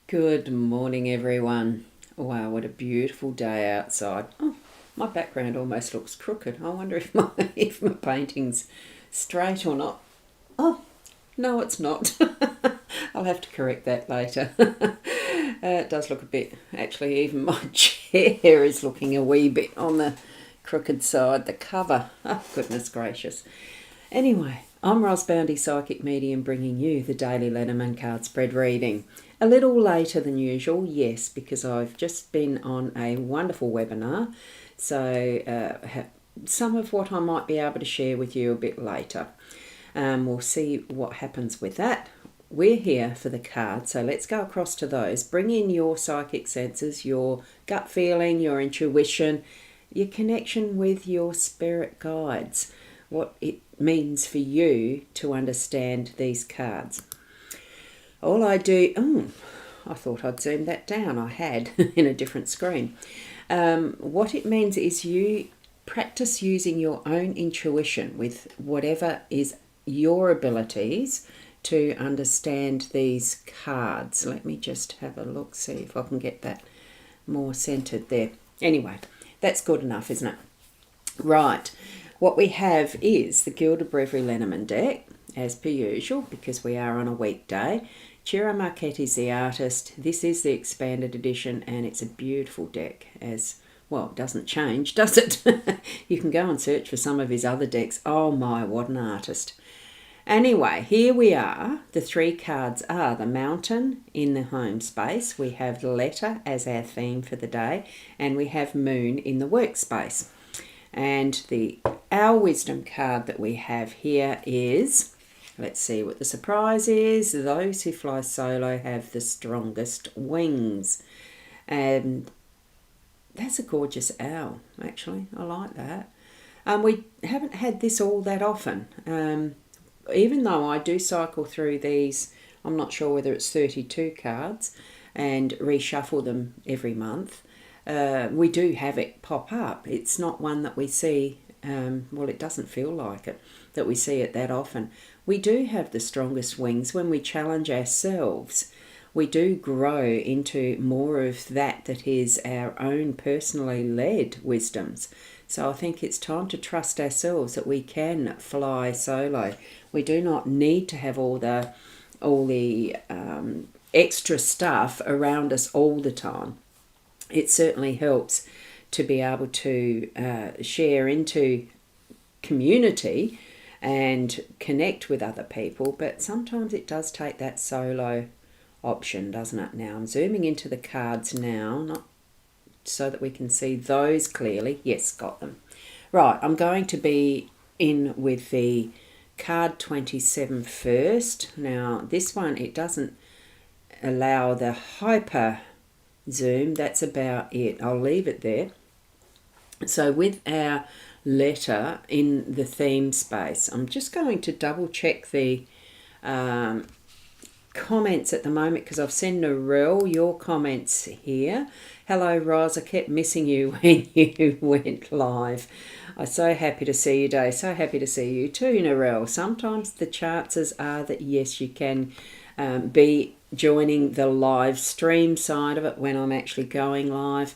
Good morning, everyone. Wow, what a beautiful day outside. Oh, my background almost looks crooked. I wonder if my if my painting's straight or not. Oh, no, it's not. I'll have to correct that later. It does look a bit. Actually, even my chair is looking a wee bit on the crooked side. The cover. Oh, goodness gracious. Anyway, I'm Boundy, Psychic Medium, bringing you the daily Lenormand card spread reading. A little later than usual, yes, because I've just been on a wonderful webinar. So some of what I might be able to share with you a bit later. We'll see what happens with that. We're here for the cards, so let's go across to those. Bring in your psychic senses, your gut feeling, your intuition, your connection with your spirit guides, what it means for you to understand these cards. All I do, I thought I'd zoom that down. I had in a different screen. What it means is you practice using your own intuition with whatever is your abilities to understand these cards. Let me just have a look, see if I can get that more centered there. Anyway, that's good enough, isn't it? Right. What we have is the Gilded Breviary Lenormand deck, as per usual, because we are on a weekday. Ciro Marchetti's the artist. This is the expanded edition, and it's a beautiful deck. As well, it doesn't change, does it? You can go and search for some of his other decks. Oh my, what an artist. Anyway, here we are. The three cards are the Mountain in the home space. We have the Letter as our theme for the day, and we have Moon in the workspace. And our wisdom card that we have here is, let's see what the surprise is. Those who fly solo have the strongest wings. And that's a gorgeous owl, actually. I like that. We haven't had this all that often. Even though I do cycle through these, I'm not sure whether it's 32 cards, and reshuffle them every month. We do have it pop up. It's not one that we see, well, it doesn't feel like it, that we see it that often. We do have the strongest wings when we challenge ourselves. We do grow into more of that is our own personally led wisdoms. So I think it's time to trust ourselves that we can fly solo. We do not need to have all the extra stuff around us all the time. It certainly helps to be able to share into community and connect with other people, but sometimes it does take that solo option, doesn't it? Now I'm zooming into the cards now, not so that we can see those clearly. Yes, got them. Right, I'm going to be in with the card 27 first. Now this one, it doesn't allow the hyper zoom. That's about it. I'll leave it there. So with our letter in the theme space, I'm just going to double check the comments at the moment, because I've seen Narelle your comments here. Hello Roz, I kept missing you when you went live. I'm so happy to see you today. So happy to see you too, Narelle. Sometimes the chances are that yes, you can be joining the live stream side of it when I'm actually going live.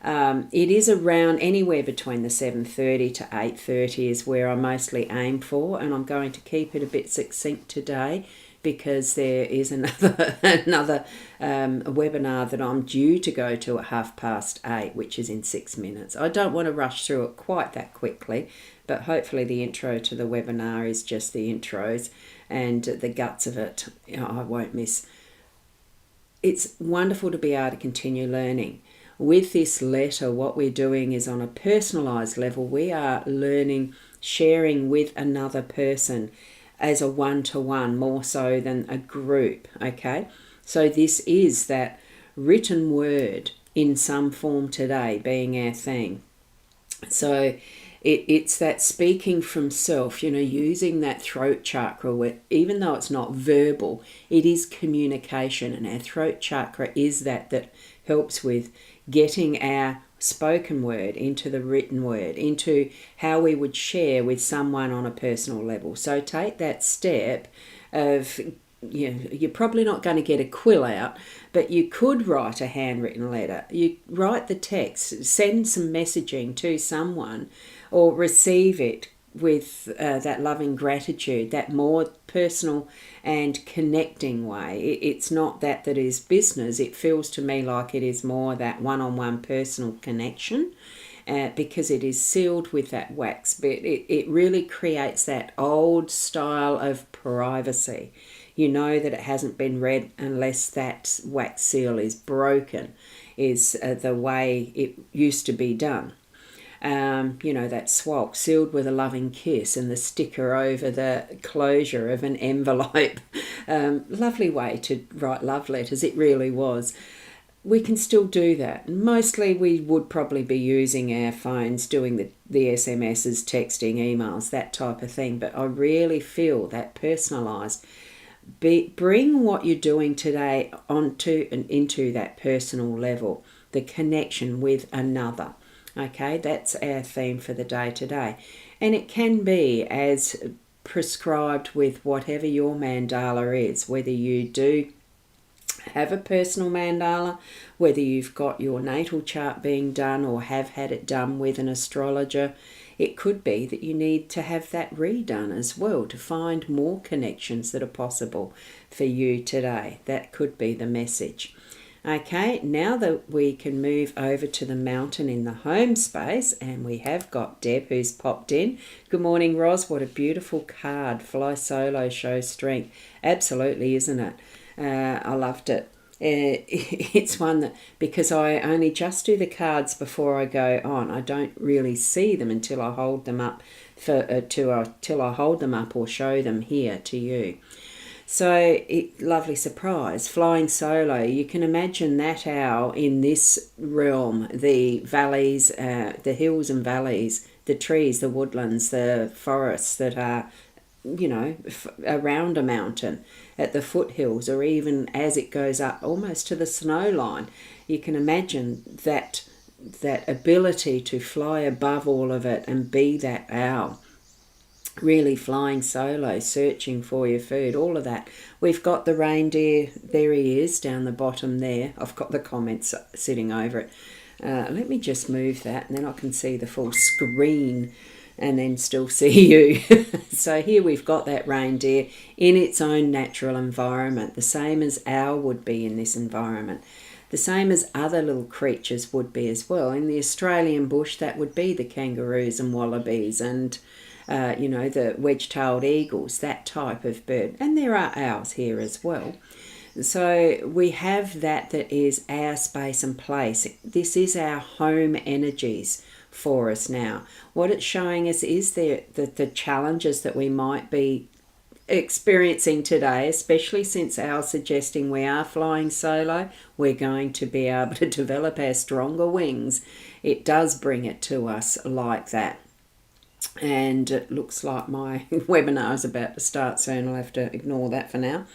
It is around anywhere between the 7:30 to 8:30 is where I mostly aim for, and I'm going to keep it a bit succinct today because there is another webinar that I'm due to go to at 8:30, which is in 6 minutes. I don't want to rush through it quite that quickly, but hopefully the intro to the webinar is just the intros, and the guts of it I won't miss. It's wonderful to be able to continue learning. With this letter, what we're doing is on a personalised level, we are learning, sharing with another person as a one-to-one more so than a group, okay? So this is that written word in some form today being our theme. So it's that speaking from self, using that throat chakra, where even though it's not verbal, it is communication, and our throat chakra is that helps with getting our spoken word into the written word, into how we would share with someone on a personal level. So take that step of you're probably not going to get a quill out, but you could write a handwritten letter. You write the text, send some messaging to someone, or receive it with that loving gratitude, that more personal and connecting way. It's not that is business. It feels to me like it is more that one-on-one personal connection. Because it is sealed with that wax, but it really creates that old style of privacy. You know that it hasn't been read unless that wax seal is broken, is the way it used to be done. That swalk sealed with a loving kiss and the sticker over the closure of an envelope. Lovely way to write love letters, it really was. We can still do that. Mostly we would probably be using our phones, doing the SMSs, texting, emails, that type of thing. But I really feel that personalised. Bring what you're doing today onto and into that personal level, the connection with another. Okay, that's our theme for the day today. And it can be as prescribed with whatever your mandala is, whether you do have a personal mandala, whether you've got your natal chart being done or have had it done with an astrologer. It could be that you need to have that redone as well to find more connections that are possible for you today. That could be the message. Okay, now that we can move over to the mountain in the home space, and we have got Deb who's popped in. Good morning, Ros. What a beautiful card. Fly solo shows strength. Absolutely, isn't it? I loved it. It's one that, because I only just do the cards before I go on, I don't really see them until I hold them up till I hold them up or show them here to you. So, lovely surprise, flying solo. You can imagine that owl in this realm, the valleys, the hills and valleys, the trees, the woodlands, the forests that are around a mountain, at the foothills, or even as it goes up almost to the snow line. You can imagine that ability to fly above all of it and be that owl, really flying solo, searching for your food, all of that. We've got the reindeer, there he is down the bottom there. I've got the comments sitting over it. Let me just move that and then I can see the full screen and then still see you. So here we've got that reindeer in its own natural environment, the same as owl would be in this environment, the same as other little creatures would be as well. In the Australian bush, that would be the kangaroos and wallabies and, the wedge-tailed eagles, that type of bird. And there are owls here as well. So we have that is our space and place. This is our home energies for us now. What it's showing us is the challenges that we might be experiencing today, especially since our suggesting we are flying solo, we're going to be able to develop our stronger wings. It does bring it to us like that. And it looks like my webinar is about to start soon. I'll have to ignore that for now.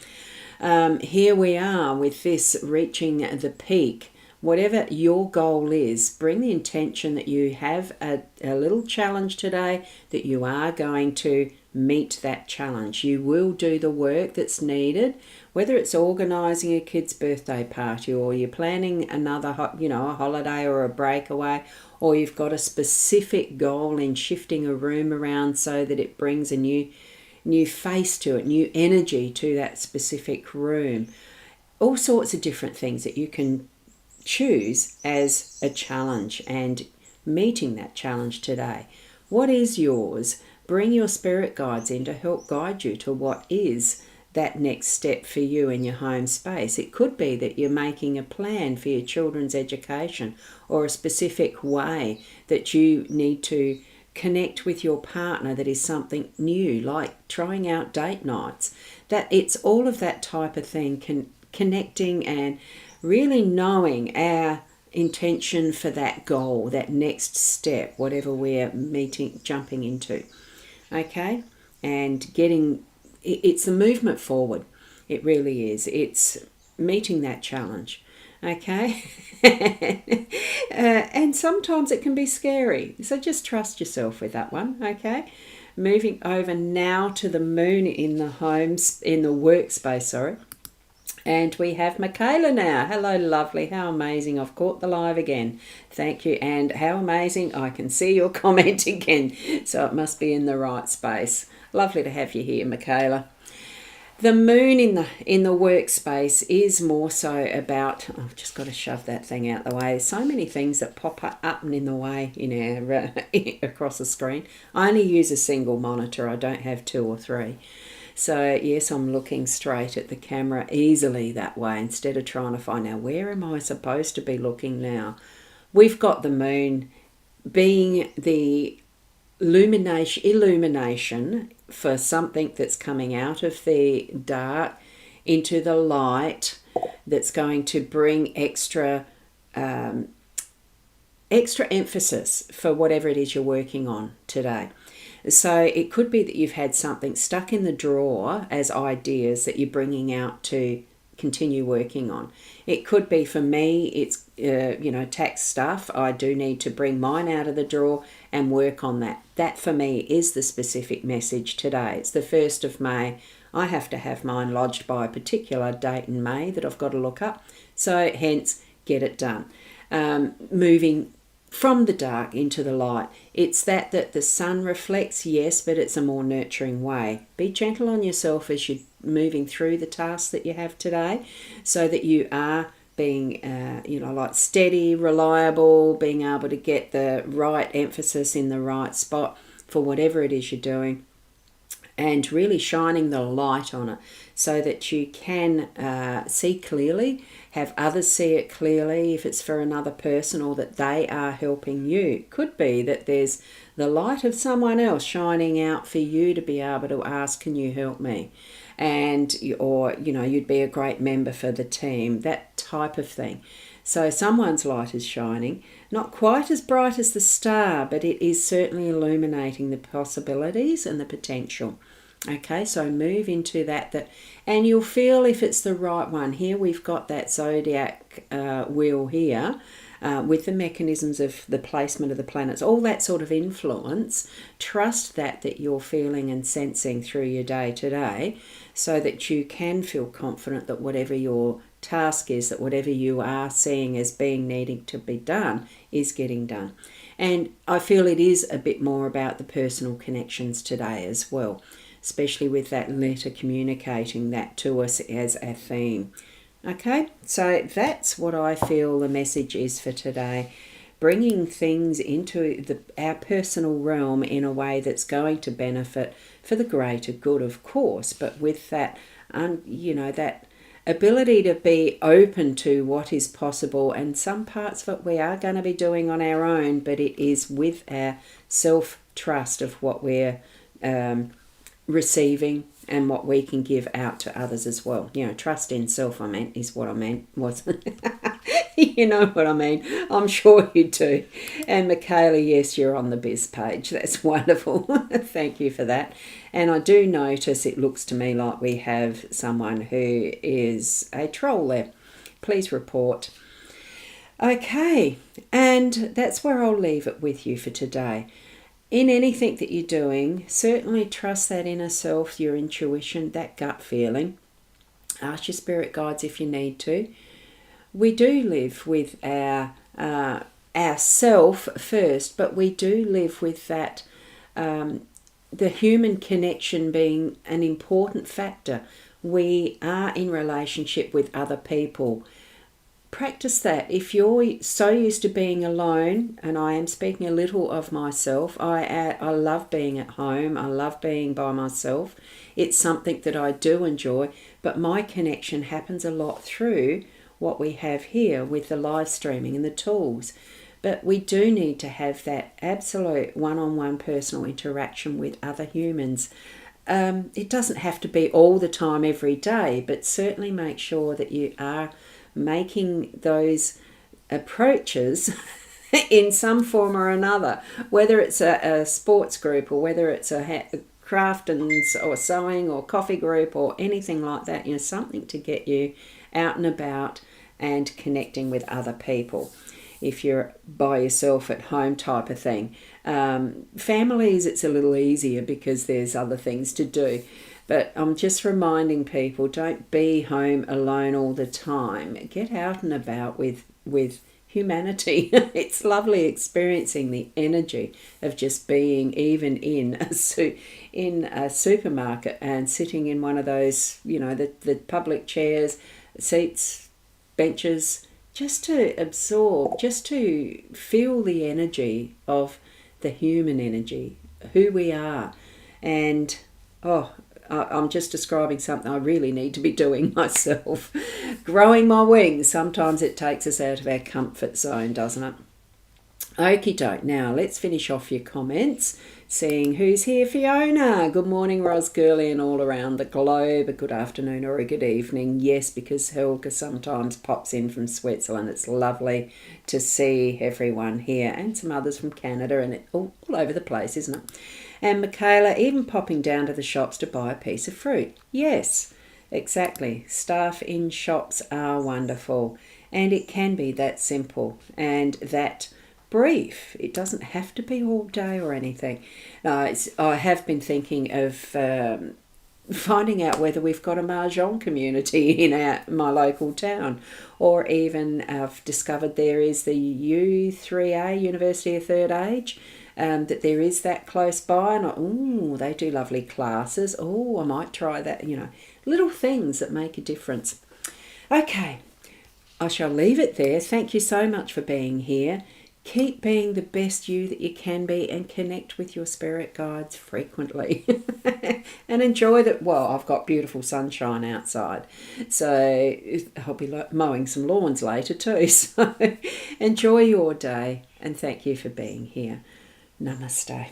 Here we are with this reaching the peak. Whatever your goal is, bring the intention that you have a little challenge today, that you are going to meet that challenge. You will do the work that's needed, whether it's organising a kid's birthday party or you're planning another, a holiday or a breakaway, or you've got a specific goal in shifting a room around so that it brings a new face to it, new energy to that specific room. All sorts of different things that you can choose as a challenge and meeting that challenge today. What is yours? Bring your spirit guides in to help guide you to what is that next step for you in your home space. It could be that you're making a plan for your children's education or a specific way that you need to connect with your partner that is something new, like trying out date nights. That it's all of that type of thing, connecting and really knowing our intention for that goal, that next step, whatever we're jumping into. Okay? And it's the movement forward. It really is. It's meeting that challenge. Okay? And sometimes it can be scary. So just trust yourself with that one. Okay? moving over now to the moon in the workspace, sorry. And we have Michaela now. Hello, lovely. How amazing. I've caught the live again. Thank you. And how amazing. I can see your comment again. So it must be in the right space. Lovely to have you here, Michaela. The moon in the workspace is more so about, I've just got to shove that thing out the way. There's so many things that pop up and in the way in our across the screen. I only use a single monitor. I don't have 2 or 3. So yes, I'm looking straight at the camera easily that way instead of trying to find out where am I supposed to be looking now. We've got the moon being the illumination for something that's coming out of the dark into the light, that's going to bring extra emphasis for whatever it is you're working on today. So it could be that you've had something stuck in the drawer as ideas that you're bringing out to continue working on. It could be, for me, it's tax stuff. I do need to bring mine out of the drawer and work on that. That for me is the specific message today. It's the 1st of May. I have to have mine lodged by a particular date in May that I've got to look up. So hence, get it done. Moving from the dark into the light. It's that the sun reflects, yes, but it's a more nurturing way. Be gentle on yourself as you're moving through the tasks that you have today, so that you are being, like steady, reliable, being able to get the right emphasis in the right spot for whatever it is you're doing, and really shining the light on it so that you can see clearly, have others see it clearly if it's for another person, or that they are helping you. It could be that there's the light of someone else shining out for you to be able to ask, can you help me? Or you'd be a great member for the team, that type of thing. So someone's light is shining, not quite as bright as the star, but it is certainly illuminating the possibilities and the potential. Okay, so move into that, and you'll feel if it's the right one. Here we've got that zodiac wheel here with the mechanisms of the placement of the planets, all that sort of influence. Trust that you're feeling and sensing through your day today, so that you can feel confident that whatever your task is, that whatever you are seeing as being needing to be done is getting done. And I feel it is a bit more about the personal connections today as well, especially with that letter communicating that to us as a theme. Okay, so that's what I feel the message is for today. Bringing things into our personal realm in a way that's going to benefit for the greater good, of course, but with that, that ability to be open to what is possible, and some parts of it we are going to be doing on our own, but it is with our self-trust of what we're receiving and what we can give out to others as well. Trust in self, is what I meant. You know what I mean. I'm sure you do. And Michaela, yes, you're on the biz page. That's wonderful. Thank you for that. And I do notice it looks to me like we have someone who is a troll there. Please report. Okay, and that's where I'll leave it with you for today. In anything that you're doing, certainly trust that inner self, your intuition, that gut feeling. Ask your spirit guides if you need to. We do live with our self first, but we do live with that, the human connection being an important factor. We are in relationship with other people. Practice that. If you're so used to being alone, and I am speaking a little of myself, I love being at home, I love being by myself. It's something that I do enjoy, but my connection happens a lot through what we have here with the live streaming and the tools. But we do need to have that absolute one-on-one personal interaction with other humans. It doesn't have to be all the time every day, but certainly make sure that you are making those approaches in some form or another, whether it's a sports group, or whether it's a craft or sewing or coffee group or anything like that, something to get you out and about and connecting with other people. if you're by yourself at home type of thing. Families, it's a little easier because there's other things to do. But I'm just reminding people, don't be home alone all the time. Get out and about with humanity. It's lovely experiencing the energy of just being even in a supermarket and sitting in one of those, the public chairs, seats, benches, just to absorb, just to feel the energy of the human energy, who we are. And I'm just describing something I really need to be doing myself. Growing my wings. Sometimes it takes us out of our comfort zone, doesn't it? Okie doke. Now let's finish off your comments. Seeing who's here. Fiona. Good morning, Ros Girly, and all around the globe. A good afternoon or a good evening. Yes, because Helga sometimes pops in from Switzerland. It's lovely to see everyone here and some others from Canada and all over the place, isn't it? And Michaela, even popping down to the shops to buy a piece of fruit. Yes, exactly. Staff in shops are wonderful. And it can be that simple and that brief. It doesn't have to be all day or anything. I have been thinking of finding out whether we've got a Mahjong community in my local town. Or even I've discovered there is the U3A, University of Third Age, that there is that close by, and they do lovely classes. I might try that, little things that make a difference. Okay, I shall leave it there. Thank you so much for being here. Keep being the best you that you can be and connect with your spirit guides frequently. And enjoy that. Well, I've got beautiful sunshine outside, so I'll be mowing some lawns later too. So enjoy your day and thank you for being here. Namaste.